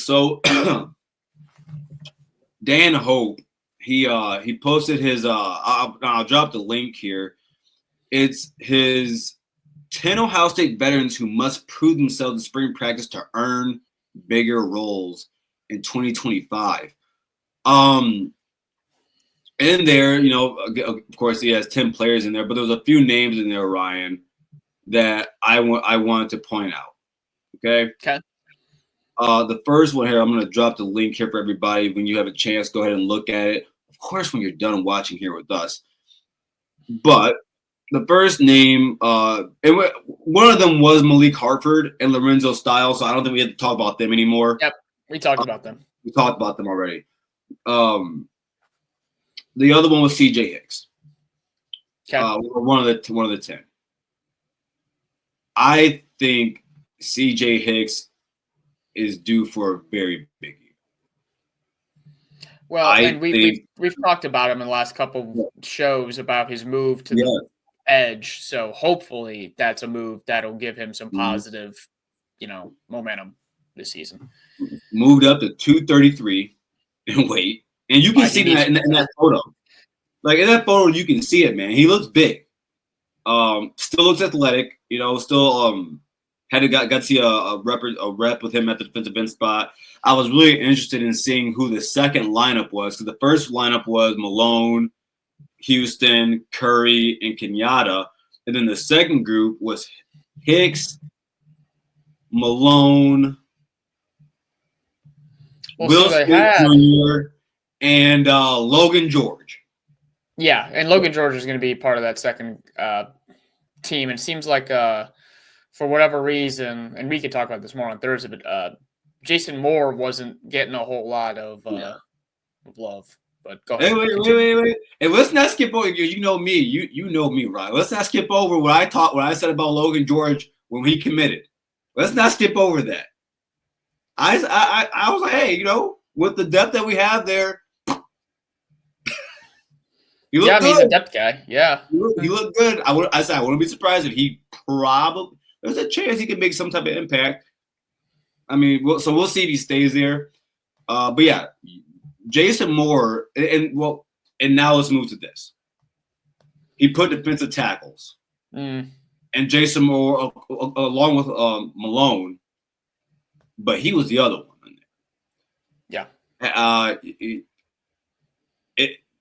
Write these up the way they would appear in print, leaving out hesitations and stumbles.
So Dan Hope, he posted his I'll drop the link here. It's his 10 Ohio State veterans who must prove themselves in spring practice to earn bigger roles in 2025. In there, of course, he has 10 players in there, but there's a few names in there, Ryan, that I wanted to point out. Okay. The first one here, I'm going to drop the link here for everybody. When you have a chance, go ahead and look at it. Of course, when you're done watching here with us. But the first name, one of them was Malik Hartford and Lorenzo Styles, so I don't think we have to talk about them anymore. Yep, we talked about them. We talked about them already. The other one was C.J. Hicks. One of the 10. I think C.J. Hicks is due for a very big year. Well, and we've talked about him in the last couple shows about his move to the edge. So hopefully that's a move that'll give him some positive, momentum this season. Moved up to 233 in weight. And you can see that in that photo. Like in that photo, you can see it, man. He looks big. Still looks athletic. Still got to see a rep with him at the defensive end spot. I was really interested in seeing who the second lineup was, because the first lineup was Malone, Houston, Curry, and Kenyatta. And then the second group was Hicks, Malone, Will Smith Jr., and Logan George. Yeah, and Logan George is going to be part of that second team. And it seems like for whatever reason, and we could talk about this more on Thursday, but Jason Moore wasn't getting a whole lot of love. But go ahead. Wait. Hey, let's not skip over. You know me. You know me, Ryan. Let's not skip over what I said about Logan George when he committed. Let's not skip over that. I was like, hey, with the depth that we have there, you look good. He's a depth guy. Yeah, he looked good. I wouldn't be surprised if he probably there's a chance he can make some type of impact. I mean, so we'll see if he stays there. But yeah, Jason Moore, and now let's move to this. He put defensive tackles, and Jason Moore along with Malone, but he was the other one. Yeah.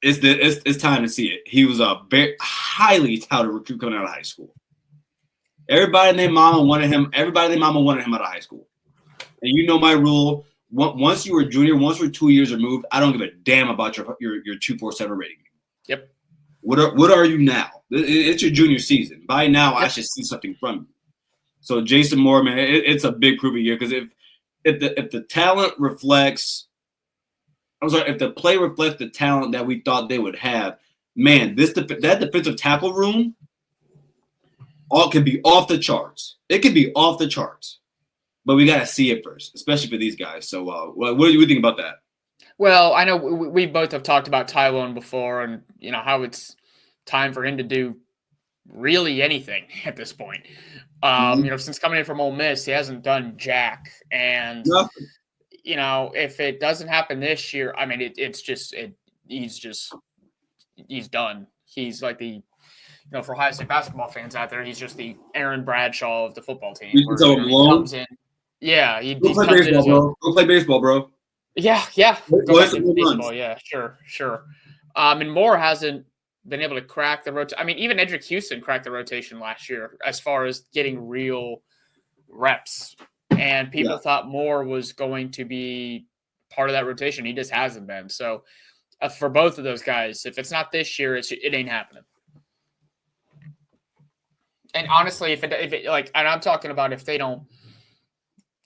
It's time to see it. He was a very highly touted recruit coming out of high school. Everybody and their mama wanted him. Everybody and their mama wanted him out of high school. And you know my rule. Once you were a junior, once we're 2 years removed, I don't give a damn about your 247 rating. Yep. What are you now? It's your junior season. By now, I should see something from you. So Jason Moore, man, it's a big proving year, because if the talent reflects, if the play reflects the talent that we thought they would have, man, that defensive tackle room all can be off the charts. It can be off the charts. But we got to see it first, especially for these guys. So what do you think about that? Well, I know we both have talked about Tyrone before, and how it's time for him to do really anything at this point. Since coming in from Ole Miss, he hasn't done jack. And, if it doesn't happen this year, I mean, he's done. He's like the, for Ohio State basketball fans out there, he's just the Aaron Bradshaw of the football team. He comes in. Yeah, he Go play baseball, bro. Go play baseball, bro. Yeah. Go back into baseball. Yeah, sure. And Moore hasn't been able to crack the rotation. I mean, even Edric Houston cracked the rotation last year as far as getting real reps. And people thought Moore was going to be part of that rotation. He just hasn't been. So for both of those guys, if it's not this year, it ain't happening. And honestly, if it like, and I'm talking about if they don't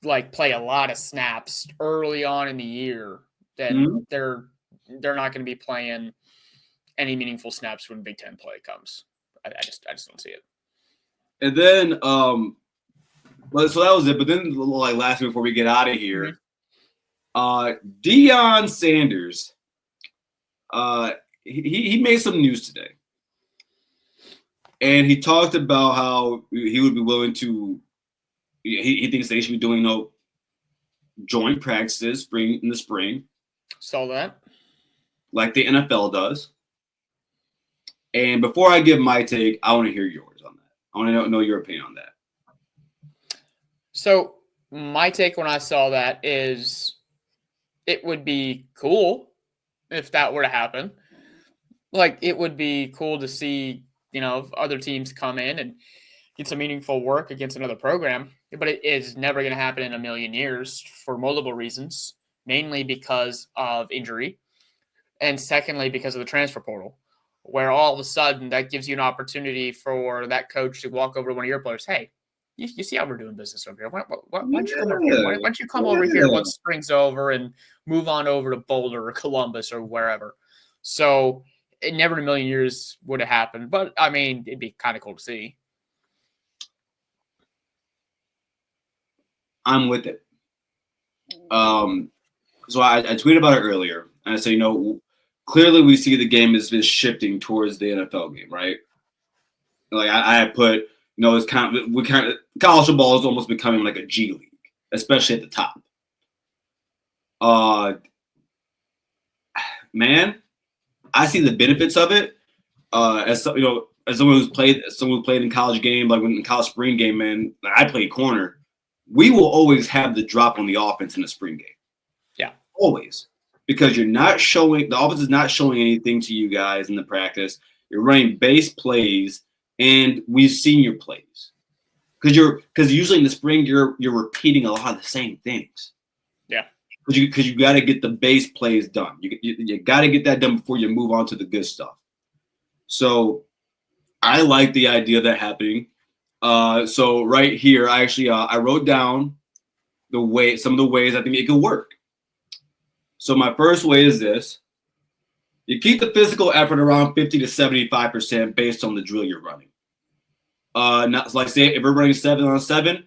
play a lot of snaps early on in the year, then they're not going to be playing any meaningful snaps when Big Ten play comes. I just don't see it. And then, so that was it. But then, last week before we get out of here, Deion Sanders, he made some news today, and he talked about how he would be willing to. He thinks they should be doing joint practices in the spring. Saw that. Like the NFL does. And before I give my take, I want to hear yours on that. I want to know your opinion on that. So my take when I saw that is it would be cool if that were to happen. Like, it would be cool to see, other teams come in and get some meaningful work against another program. But it is never going to happen in a million years for multiple reasons, mainly because of injury. And secondly, because of the transfer portal, where all of a sudden that gives you an opportunity for that coach to walk over to one of your players. Hey, you see how we're doing business over here. Why don't you come over here? Why don't you come over here once spring's over and move on over to Boulder or Columbus or wherever? So it never in a million years would have happened. But, I mean, it'd be kind of cool to see. I'm with it. So I tweeted about it earlier. And I said, clearly we see the game has been shifting towards the NFL game, right? Like I put, it's college football is almost becoming like a G League, especially at the top. Man, I see the benefits of it. As someone who played in college game, like in college spring game, man, I played corner. We will always have the drop on the offense in the spring game. Yeah, always. Because the offense is not showing anything to you guys in the practice. You're running base plays, and we've seen your plays. Because usually in the spring you're repeating a lot of the same things. Yeah. Because you got to get the base plays done. You got to get that done before you move on to the good stuff. So I like the idea of that happening. So right here, I wrote down some of the ways I think it could work. So my first way is this. You keep the physical effort around 50 to 75% based on the drill you're running. Not like say if we're running 7-on-7,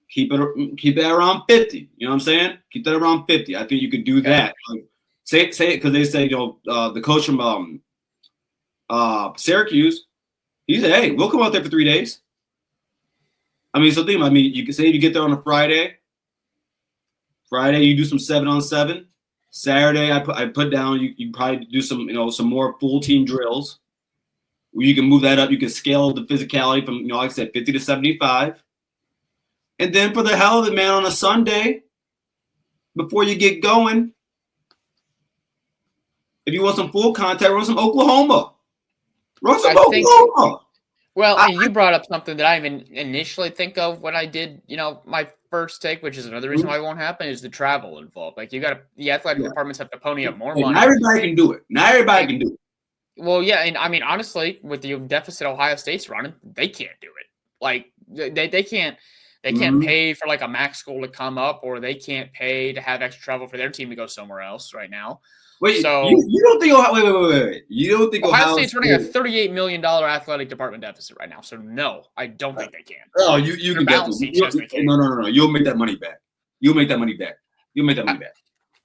keep it around 50. You know what I'm saying? Keep that around 50. I think you could do that. Like, say it because they say the coach from Syracuse, he said, "Hey, we'll come out there for 3 days." You can say if you get there on a Friday you do some 7-on-7. Saturday, I put down. You probably do some more full team drills. You can move that up. You can scale the physicality from like I said, 50 to 75. And then for the hell of it, man, on a Sunday, before you get going, if you want some full contact, run some Oklahoma. Well, you brought up something that I didn't initially think of when I did, my first take, which is another reason why it won't happen, is the travel involved. Like the athletic departments have to pony up more money. Not everybody can do it. Well, yeah, and I mean, honestly, with the deficit Ohio State's running, they can't do it. Like they can't pay for like a MAC school to come up, or they can't pay to have extra travel for their team to go somewhere else right now. Wait, so you don't think wait. You don't think Ohio State's running a $38 million athletic department deficit right now? So no, I don't think they can. Oh, you can balance it. No. You'll make that money back.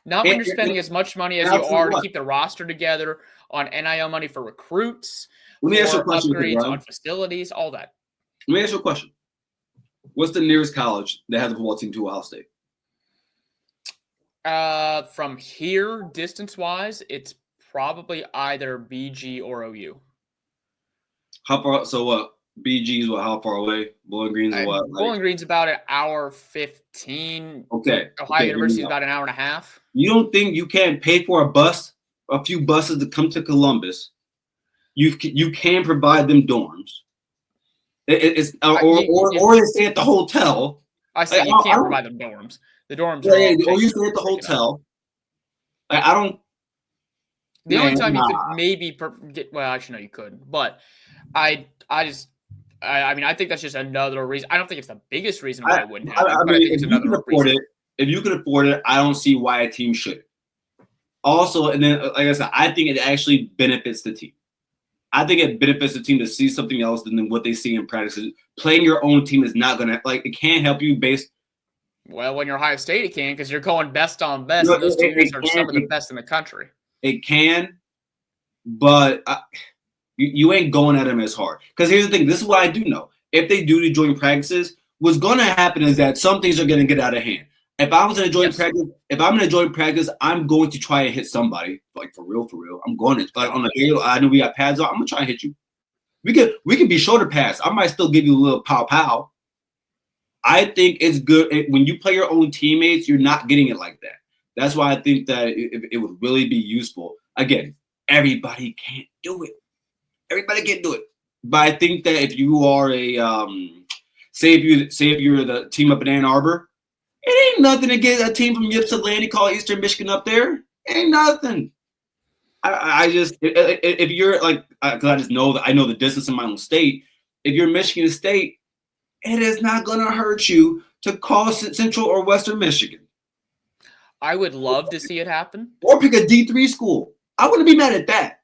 Not when you're spending as much money as you are to keep the roster together, on NIL money for recruits, Let me ask you a question, upgrades on facilities, all that. Let me ask you a question. What's the nearest college that has a football team to Ohio State? From here, distance-wise, it's probably either BG or OU. How far? So what? BG is what? How far away? Bowling Green's what? Bowling Green's about an hour 15. Okay. Ohio University is about an hour and a half. You don't think you can pay for a few buses to come to Columbus? You can provide them dorms. Or they stay at the hotel. I say you can't provide them dorms. The dorms or you stay at the hotel. I don't. The only time you could maybe actually no, you couldn't. But I think that's just another reason. I don't think it's the biggest reason why it wouldn't happen. But I think it's another reason. If you can afford it, I don't see why a team should. Also, and then like I said, I think it actually benefits the team. I think it benefits the team to see something else than what they see in practice. Playing your own team is not gonna it can't help you based. Well, when you're Ohio State, it can because you're going best on best. And those teams are some of the best in the country. It can, but you ain't going at them as hard. Because here's the thing: this is what I do know. If they do the joint practices, what's going to happen is that some things are going to get out of hand. if I was in a joint practice, I'm going to try and hit somebody, like for real. I'm going to like on the field. I know we got pads on. I'm gonna try and hit you. We could be shoulder pass. I might still give you a little pow. I think it's good when you play your own teammates. You're not getting it like that. That's why I think that it would really be useful. Again, everybody can't do it. Everybody can't do it. But I think that if you are a say if you're the team up in Ann Arbor, it ain't nothing to get a team from Ypsilanti called Eastern Michigan up there. It ain't nothing. I just if you're like because I know the distance in my own state. If you're Michigan State, it is not going to hurt you to call Central or Western Michigan. I would love to see it happen. Or pick a D3 school. I wouldn't be mad at that.